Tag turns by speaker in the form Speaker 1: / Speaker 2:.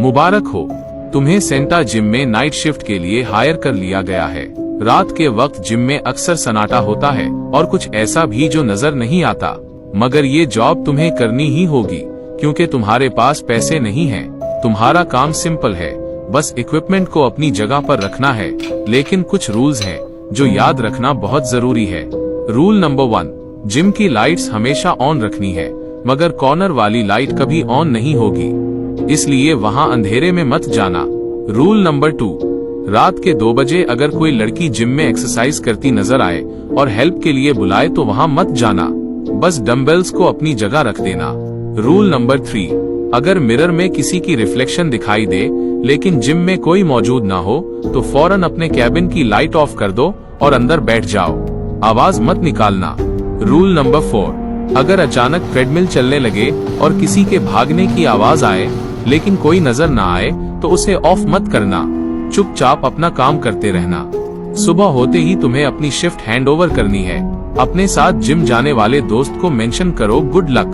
Speaker 1: मुबारक हो, तुम्हें Santa gym में नाइट शिफ्ट के लिए हायर कर लिया गया है। रात के वक्त जिम में अक्सर सन्नाटा होता है और कुछ ऐसा भी जो नजर नहीं आता, मगर ये जॉब तुम्हें करनी ही होगी क्योंकि तुम्हारे पास पैसे नहीं हैं। तुम्हारा काम सिंपल है, बस इक्विपमेंट को अपनी जगह पर रखना है, लेकिन कुछ रूल्स हैं जो याद रखना बहुत जरूरी है। रूल नंबर 1, जिम की लाइट्स हमेशा ऑन रखनी है, मगर कॉर्नर वाली लाइट कभी ऑन नहीं होगी, इसलिए वहां अंधेरे में मत जाना। रूल नंबर 2, रात के 2 बजे अगर कोई लड़की जिम में एक्सरसाइज करती नजर आए और हेल्प के लिए बुलाए तो वहां मत जाना, बस डंबल्स को अपनी जगह रख देना। रूल नंबर 3, अगर मिरर में किसी की रिफ्लेक्शन दिखाई दे लेकिन जिम में कोई मौजूद ना हो तो फौरन अपने कैबिन की लाइट ऑफ कर दो और अंदर बैठ जाओ, आवाज मत निकालना। रूल नंबर 4, अगर अचानक ट्रेडमिल चलने लगे और किसी के भागने की आवाज आए लेकिन कोई नजर ना आए तो उसे ऑफ मत करना, चुपचाप अपना काम करते रहना। सुबह होते ही तुम्हें अपनी शिफ्ट हैंड ओवर करनी है। अपने साथ जिम जाने वाले दोस्त को मेंशन करो गुड लक।